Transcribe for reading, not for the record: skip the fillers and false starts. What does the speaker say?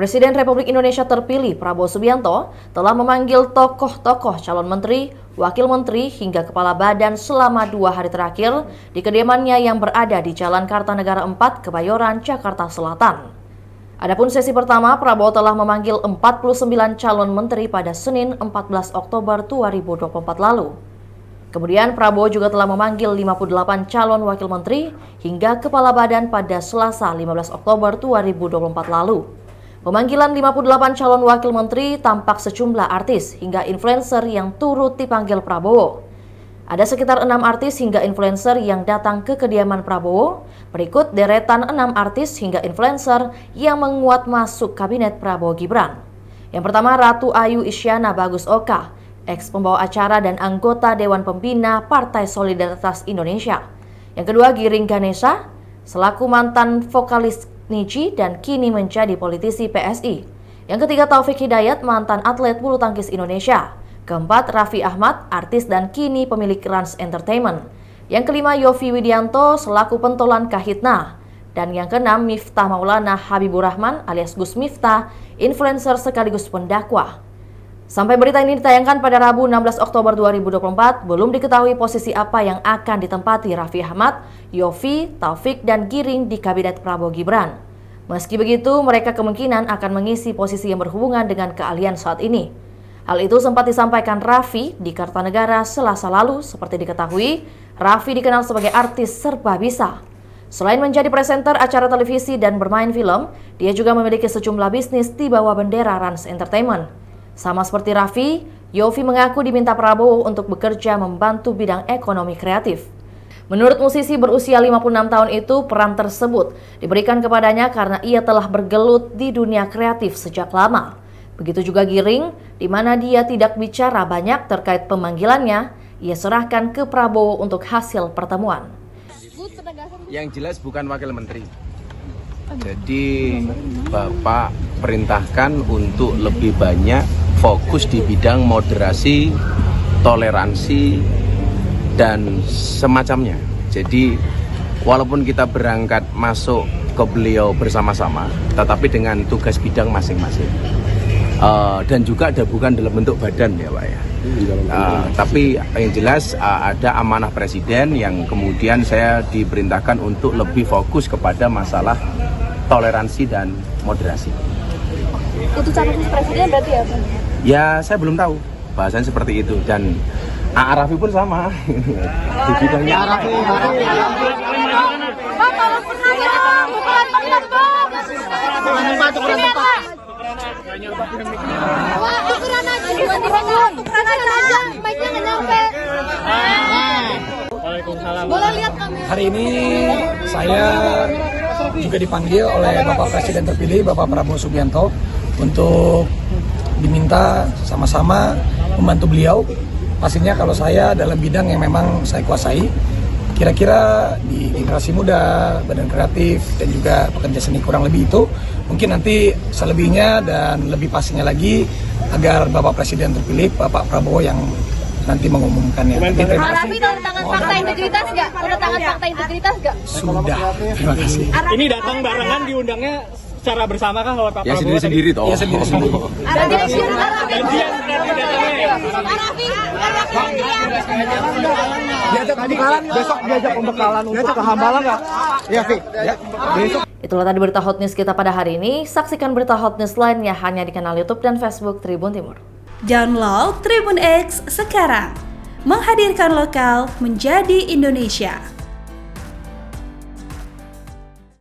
Presiden Republik Indonesia terpilih Prabowo Subianto telah memanggil tokoh-tokoh calon menteri, wakil menteri, hingga kepala badan selama 2 hari terakhir di kediamannya yang berada di Jalan Kartanegara 4, Kebayoran, Jakarta Selatan. Adapun sesi pertama, Prabowo telah memanggil 49 calon menteri pada Senin 14 Oktober 2024 lalu. Kemudian Prabowo juga telah memanggil 58 calon wakil menteri hingga kepala badan pada Selasa 15 Oktober 2024 lalu. Pemanggilan 58 calon wakil menteri tampak sejumlah artis hingga influencer yang turut dipanggil Prabowo. Ada sekitar 6 artis hingga influencer yang datang ke kediaman Prabowo, berikut deretan 6 artis hingga influencer yang menguat masuk kabinet Prabowo Gibran. Yang pertama, Ratu Ayu Isyana Bagus Oka, ex-pembawa acara dan anggota Dewan Pembina Partai Solidaritas Indonesia. Yang kedua, Giring Ganesha, selaku mantan vokalis Niji dan kini menjadi politisi PSI. Yang ketiga, Taufik Hidayat, mantan atlet bulu tangkis Indonesia. Keempat, Raffi Ahmad, artis dan kini pemilik Rans Entertainment. Yang kelima, Yovie Widianto, selaku pentolan Kahitna. Dan yang keenam, Miftah Maulana Habibur Rahman alias Gus Miftah, influencer sekaligus pendakwah. Sampai berita ini ditayangkan pada Rabu 16 Oktober 2024, belum diketahui posisi apa yang akan ditempati Raffi Ahmad, Yovie, Taufik, dan Giring di kabinet Prabowo Gibran. Meski begitu, mereka kemungkinan akan mengisi posisi yang berhubungan dengan keahlian saat ini. Hal itu sempat disampaikan Raffi di Kartanegara Selasa lalu. Seperti diketahui, Raffi dikenal sebagai artis serba bisa. Selain menjadi presenter acara televisi dan bermain film, dia juga memiliki sejumlah bisnis di bawah bendera Rans Entertainment. Sama seperti Raffi, Yovie mengaku diminta Prabowo untuk bekerja membantu bidang ekonomi kreatif. Menurut musisi berusia 56 tahun itu, peran tersebut diberikan kepadanya karena ia telah bergelut di dunia kreatif sejak lama. Begitu juga Giring, di mana dia tidak bicara banyak terkait pemanggilannya, ia serahkan ke Prabowo untuk hasil pertemuan. Yang jelas bukan wakil menteri. Jadi Bapak perintahkan untuk lebih banyak fokus di bidang moderasi, toleransi, dan semacamnya. Jadi walaupun kita berangkat masuk ke beliau bersama-sama, tetapi dengan tugas bidang masing-masing. Dan juga ada bukan dalam bentuk badan ya Pak ya. Tapi yang jelas ada amanah presiden yang kemudian saya diperintahkan untuk lebih fokus kepada masalah toleransi dan moderasi. Itu catatan presiden berarti ya Pak? Ya saya belum tahu bahasanya seperti itu, dan Raffi pun sama di bidangnya. Bang, tolong pernah ya, bukan panggilan Bang. Tukeran aja, mic-nya nggak nyampe. Waalaikumsalam. Boleh lihat kamera. Hari ini saya juga dipanggil oleh Bapak Presiden terpilih, Bapak Prabowo Subianto, untuk diminta sama-sama membantu beliau. Pastinya kalau saya dalam bidang yang memang saya kuasai, kira-kira di generasi muda, badan kreatif, dan juga pekerja seni kurang lebih itu, mungkin nanti selebihnya dan lebih pastinya lagi agar Bapak Presiden terpilih, Bapak Prabowo yang nanti mengumumkannya. Raffi tanda tangan fakta integritas nggak? Tanda tangan fakta integritas nggak? Sudah, terima kasih. Ini datang barengan diundangnya secara bersama kah oleh Pak Ya Prabowo? sendiri-sendiri toh. Ya sendiri-sendiri. Janjian berarti datangnya. Diajak pembekalan, besok diajak pembekalan untuk ke Hambalang nggak? Iya, Fi. Ya, besok. Itulah tadi berita hot news kita pada hari ini. Saksikan berita hot news lainnya hanya di kanal YouTube dan Facebook Tribun Timur. Download Tribun X sekarang. Menghadirkan lokal menjadi Indonesia.